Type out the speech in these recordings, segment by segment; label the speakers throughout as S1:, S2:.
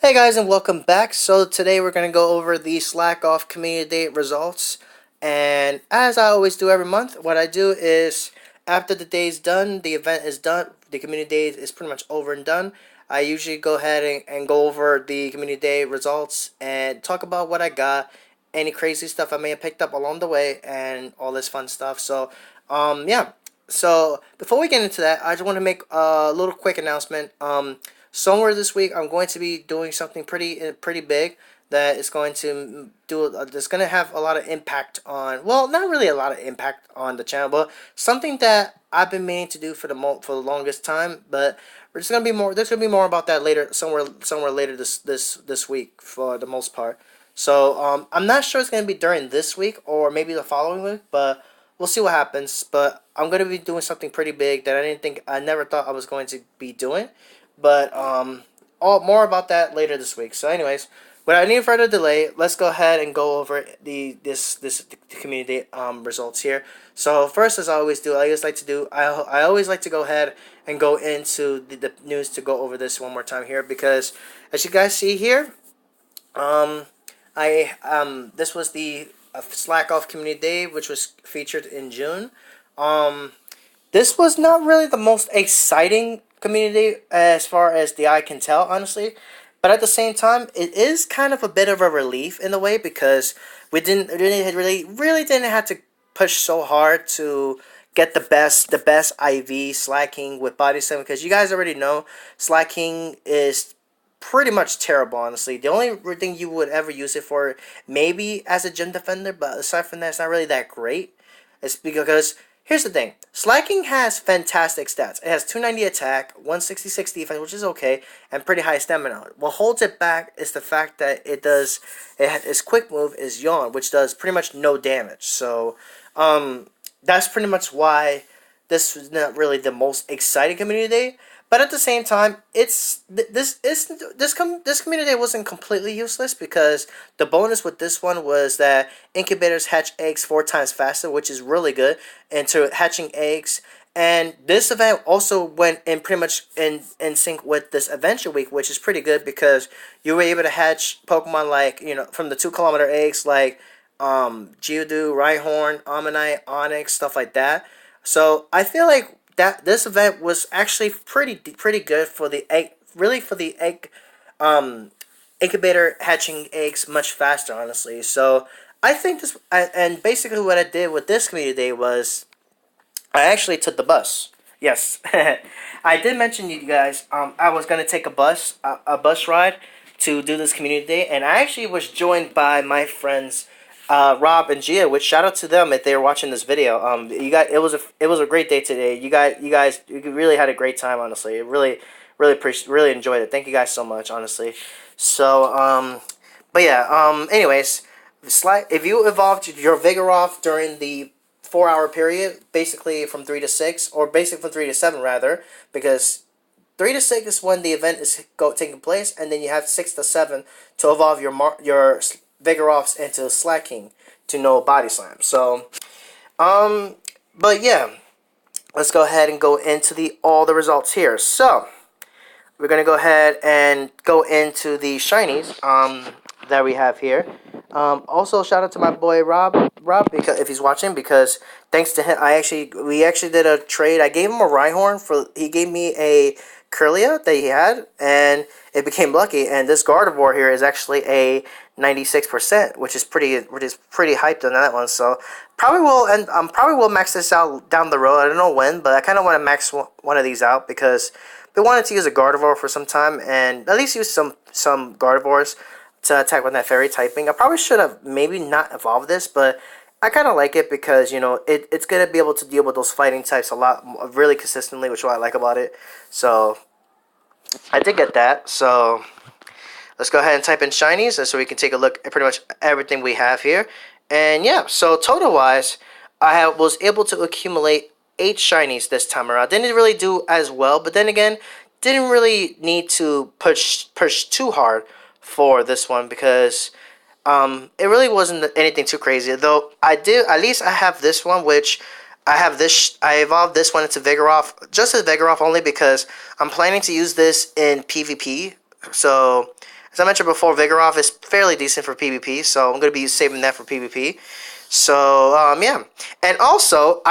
S1: Hey guys, and welcome back. So today we're going to go over the Slakoth community day results. And as I always do every month, what I do is after the day's done, the event is done, the community day is pretty much over and done. I usually go ahead and go over the community day results and talk about what I got, any crazy stuff I may have picked up along the way, and all this fun stuff. Yeah. So before we get into that, I just want to make a little quick announcement. Somewhere this week, I'm going to be doing something pretty big that is going to that's going to have a lot of impact on. Well, not really a lot of impact on the channel, but something that I've been meaning to do for the longest time. But there's going to be more. There's going to be more about that later, somewhere later this week for the most part. So I'm not sure it's going to be during this week or maybe the following week, but we'll see what happens. But I'm going to be doing something pretty big that I never thought I was going to be doing. But all more about that later this week. So, anyways, without any further delay, let's go ahead and go over this community results here. So first, as I always do, I always like to go ahead and go into the news to go over this one more time here because as you guys see here, this was the Slakoff Community Day, which was featured in June. This was not really the most exciting community as far as the eye can tell, honestly. But at the same time, it is kind of a bit of a relief in a way because we really didn't have to push so hard to get the best IV slacking with body slam because you guys already know slacking is pretty much terrible, honestly. The only thing you would ever use it for maybe as a gym defender, but aside from that, it's not really that great. It's because here's the thing. Slacking has fantastic stats. It has 290 attack, 166 defense, which is okay, and pretty high stamina. What holds it back is the fact that its quick move is Yawn, which does pretty much no damage. So, that's pretty much why this was not really the most exciting community day. But at the same time, this community wasn't completely useless because the bonus with this one was that incubators hatch eggs 4 times faster, which is really good into hatching eggs. And this event also went in pretty much in sync with this adventure week, which is pretty good because you were able to hatch Pokemon like from the 2 kilometer eggs like Geodude, Rhyhorn, Ammonite, Onyx, stuff like that. So I feel like that this event was actually pretty good for the egg, really for the egg incubator hatching eggs much faster, honestly. So I think and basically what I did with this community day was I actually took the bus. Yes, I did mention to you guys I was gonna take a bus ride to do this community day, and I actually was joined by my friends Rob and Gia, which shout out to them if they were watching this video. You guys, it was a great day today. You really had a great time. Honestly, really enjoyed it. Thank you guys so much. Honestly, so but yeah. Anyways, if you evolved your Vigoroth during the 4 hour period, basically from 3 to 6, or basically from 3 to 7 rather, because 3 to 6 is when the event is taking place, and then you have 6 to 7 to evolve your Vigoroths into Slacking to no body slam. So, but yeah, let's go ahead and go into all the results here. So, we're gonna go ahead and go into the shinies that we have here. Also, shout out to my boy Rob, because if he's watching, because thanks to him, we actually did a trade. I gave him a Rhyhorn he gave me a Curlia that he had, and it became lucky. And this Gardevoir here is actually a 96%, which is pretty hyped on that one. So probably will max this out down the road. I don't know when, but I kind of want to max one of these out because we wanted to use a Gardevoir for some time and at least use some Gardevoirs to attack with that fairy typing. I probably should have maybe not evolved this, but I kind of like it because it's gonna be able to deal with those fighting types a lot really consistently, which is what I like about it. So I did get that. So let's go ahead and type in shinies so we can take a look at pretty much everything we have here. And yeah, so total wise, was able to accumulate 8 shinies this time around. Didn't really do as well, but then again, didn't really need to push too hard for this one because it really wasn't anything too crazy. Though at least I have this one, which I evolved this one into Vigoroth, just as Vigoroth only because I'm planning to use this in PvP. So As I mentioned before, Vigoroth is fairly decent for PvP, so I'm going to be saving that for PvP. So yeah, and also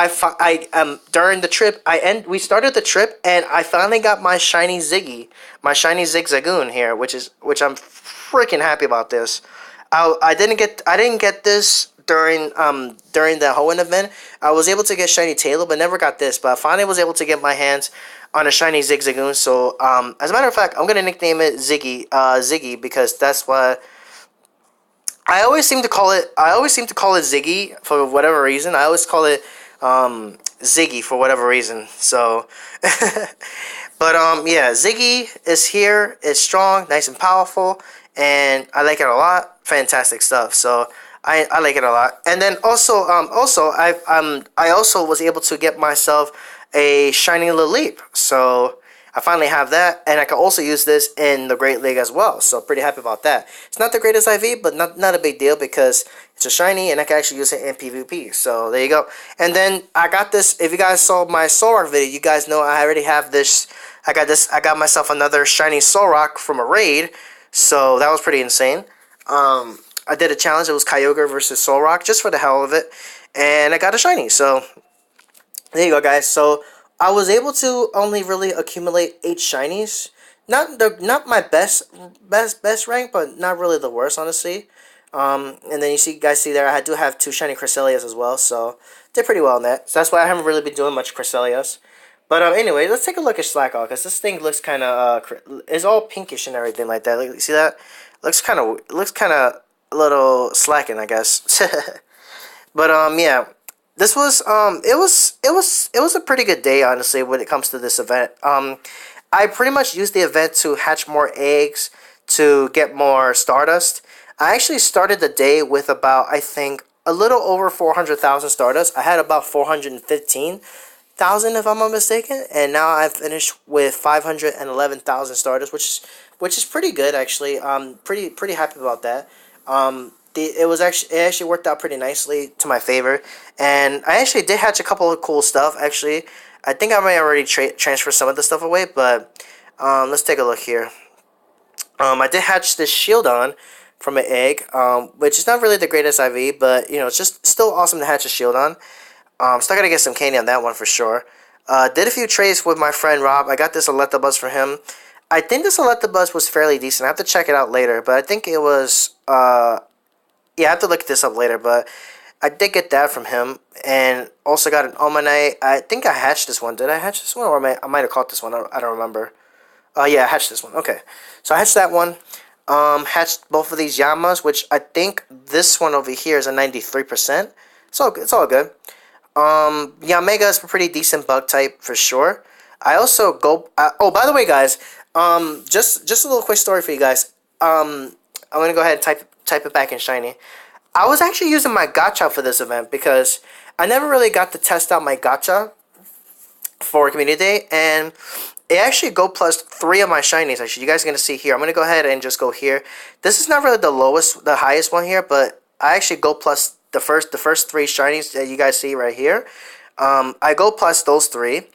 S1: during the trip we started the trip and I finally got my shiny Ziggy, my shiny Zigzagoon here, which I'm freaking happy about this. I didn't get this during the Hoenn event. I was able to get shiny Taylor, but never got this. But I finally was able to get my hands on a shiny Zigzagoon. So as a matter of fact, I'm gonna nickname it Ziggy because that's what I always seem to call it. I always seem to call it Ziggy for whatever reason. I always call it Ziggy for whatever reason. So, but yeah, Ziggy is here. It's strong, nice and powerful, and I like it a lot. Fantastic stuff. So I like it a lot. And then also I also was able to get myself a shiny Lilip. So I finally have that, and I can also use this in the Great League as well. So pretty happy about that. It's not the greatest IV, but not a big deal because it's a shiny, and I can actually use it in PvP. So there you go. And then I got this. If you guys saw my Solrock video, you guys know I already have this. I got this. I got myself another shiny Solrock from a raid. So that was pretty insane. I did a challenge. It was Kyogre versus Solrock, just for the hell of it, and I got a shiny. So there you go, guys. So I was able to only really accumulate 8 shinies. Not my best rank, but not really the worst, honestly. And then you guys see there, I do have 2 shiny Cresselias as well, so did pretty well in that. So that's why I haven't really been doing much Cresselias. But anyway, let's take a look at Slakoth, because this thing looks kind of it's all pinkish and everything like that. Like, see that? Looks kind of a little slacking, I guess. But yeah. This was it was a pretty good day, honestly, when it comes to this event. I pretty much used the event to hatch more eggs to get more Stardust. I actually started the day with about, I think, a little over 400,000 Stardust. I had about 415,000 if I'm not mistaken, and now I've finished with 511,000 Stardust, which is pretty good actually. Pretty happy about that. It actually worked out pretty nicely to my favor, and I actually did hatch a couple of cool stuff. Actually, I think I might already transfer some of the stuff away, but let's take a look here. I did hatch this Shieldon from an egg, which is not really the greatest IV, but you know, it's just still awesome to hatch a Shieldon. Still gotta get some candy on that one for sure. Did a few trades with my friend Rob. I got this Electabuzz for him. I think this Electabuzz was fairly decent. I have to check it out later, but I think it was yeah, I have to look this up later, but I did get that from him, and also got an Omanite. I think I hatched this one. Did I hatch this one, or I might have caught this one? I don't remember. Yeah, I hatched this one. Okay, so I hatched that one. Hatched both of these Yamas, which I think this one over here is a 93%. It's all good. Yamega is a pretty decent bug type for sure. I also go. Oh, by the way, guys. Just a little quick story for you guys. I'm gonna go ahead and type it back in shiny. I was actually using my gacha for this event because I never really got to test out my gacha for Community Day, and it actually go plus 3 of my shinies. Actually, you guys are gonna see here. I'm gonna go ahead and just go here. This is not really the highest one here, but I actually go plus the first 3 shinies that you guys see right here. I go plus those 3.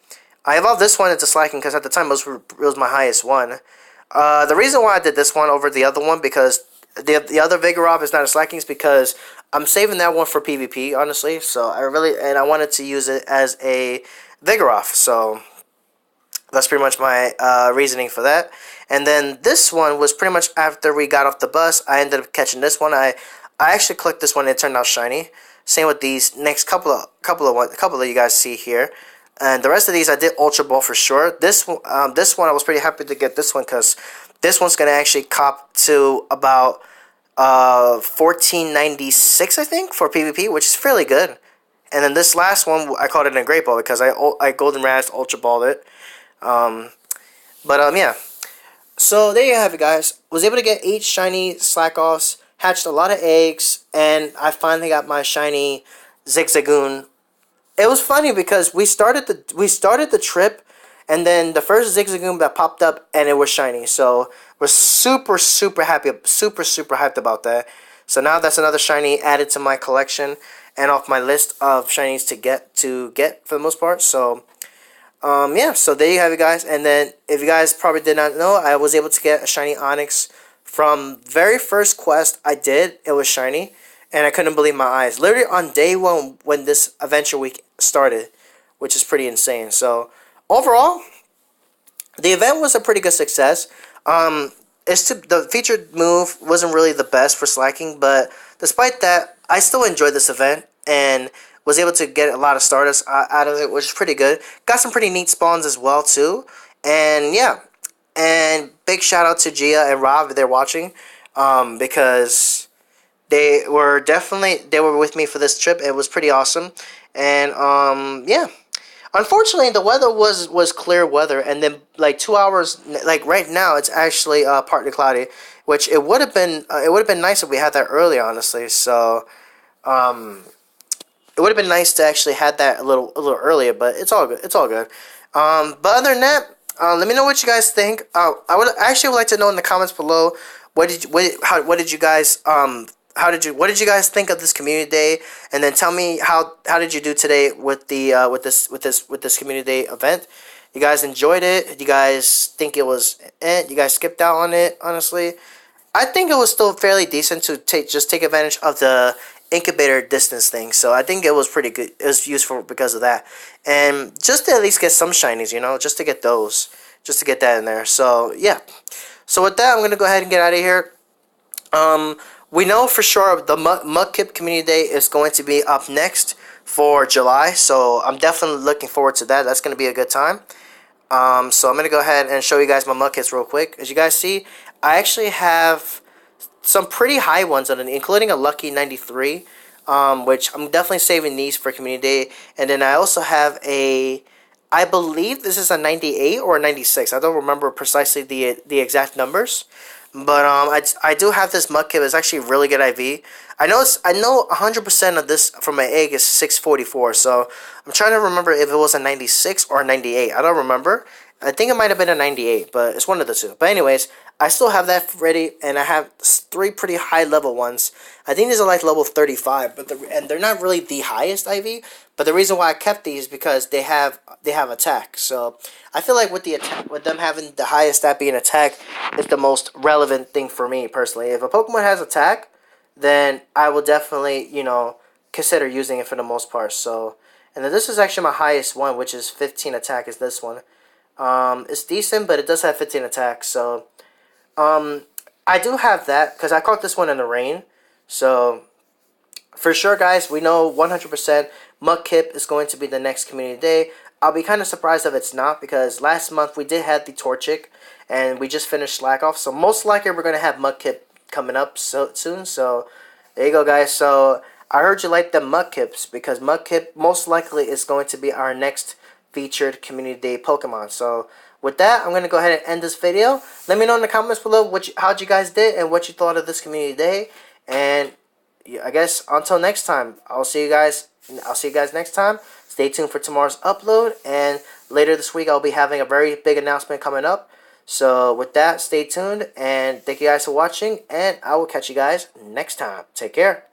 S1: I evolved this one into Slacking because at the time it was my highest one. The reason why I did this one over the other one, because the other Vigoroth is not a Slacking, is because I'm saving that one for PvP, honestly. So I wanted to use it as a Vigoroth. So that's pretty much my reasoning for that. And then this one was pretty much after we got off the bus. I ended up catching this one. I actually clicked this one and it turned out shiny. Same with these next couple of you guys see here. And the rest of these I did Ultra Ball for sure. This one I was pretty happy to get this one because this one's gonna actually cop to about 1496 I think for PvP, which is fairly good. And then this last one I called it a Great Ball because I Golden Razz Ultra Balled it. Yeah. So there you have it, guys. Was able to get 8 shiny Slakoths, hatched a lot of eggs, and I finally got my shiny Zigzagoon. It was funny because we started the trip, and then the first Zigzagoon that popped up, and it was shiny. So we're super happy, super hyped about that. So now that's another shiny added to my collection and off my list of shinies to get for the most part. So yeah, so there you have it, guys. And then if you guys probably did not know, I was able to get a shiny Onyx From very first quest I did, it was shiny, and I couldn't believe my eyes. Literally on day one when this adventure week started, which is pretty insane. So overall, the event was a pretty good success. The featured move wasn't really the best for slacking, but despite that, I still enjoyed this event and was able to get a lot of Stardust out of it, which is pretty good. Got some pretty neat spawns as well too, and yeah, and big shout out to Gia and Rob if they're watching, because they were with me for this trip. It was pretty awesome, and yeah. Unfortunately, the weather was clear weather, and then like 2 hours, like right now, it's actually partly cloudy, which it would have been nice if we had that earlier, honestly. So um, it would have been nice to actually had that a little earlier, but it's all good. It's all good. But other than that, let me know what you guys think. I would like to know in the comments below what did you guys what did you guys think of this community day, and then tell me how did you do today with the with this community day event. You guys enjoyed it? You guys think it was you guys skipped out on it? Honestly, I think it was still fairly decent to take advantage of the incubator distance thing. So I think it was pretty good. It was useful because of that, and just to at least get some shinies, you know, just to get those, just to get that in there. So yeah. So with that, I'm gonna go ahead and get out of here. We know for sure the Mudkip Community Day is going to be up next for July, so I'm definitely looking forward to that. That's going to be a good time. So I'm going to go ahead and show you guys my Mudkips real quick. As you guys see, I actually have some pretty high ones on it, including a Lucky 93, which I'm definitely saving these for Community Day. And then I also have I believe this is a 98 or a 96. I don't remember precisely the exact numbers. But I do have this Mudkip. It's actually really good IV. I know 100% of this from my egg is 644. So I'm trying to remember if it was a 96 or a 98. I don't remember. I think it might have been a 98, but it's one of the two. But anyways, I still have that ready, and I have 3 pretty high level ones. I think these are like level 35, and they're not really the highest IV. But the reason why I kept these is because they have attack. So I feel like with them having the highest stat being attack is the most relevant thing for me personally. If a Pokemon has attack, then I will definitely consider using it for the most part. So, and then this is actually my highest one, which is 15 attack. Is this one? It's decent, but it does have 15 attack. So I do have that because I caught this one in the rain. So for sure, guys, we know 100% Mudkip is going to be the next community day. I'll be kind of surprised if it's not, because last month we did have the Torchic, and we just finished Slakoth. So most likely we're going to have Mudkip coming up soon. So there you go, guys. So I heard you like the Mudkips, because Mudkip most likely is going to be our next featured community day Pokemon. So with that, I'm going to go ahead and end this video. Let me know in the comments below how you guys did and what you thought of this community day. And I guess until next time, I'll see you guys next time. Stay tuned for tomorrow's upload, and later this week I'll be having a very big announcement coming up. So with that, stay tuned, and thank you guys for watching, and I will catch you guys next time. Take care.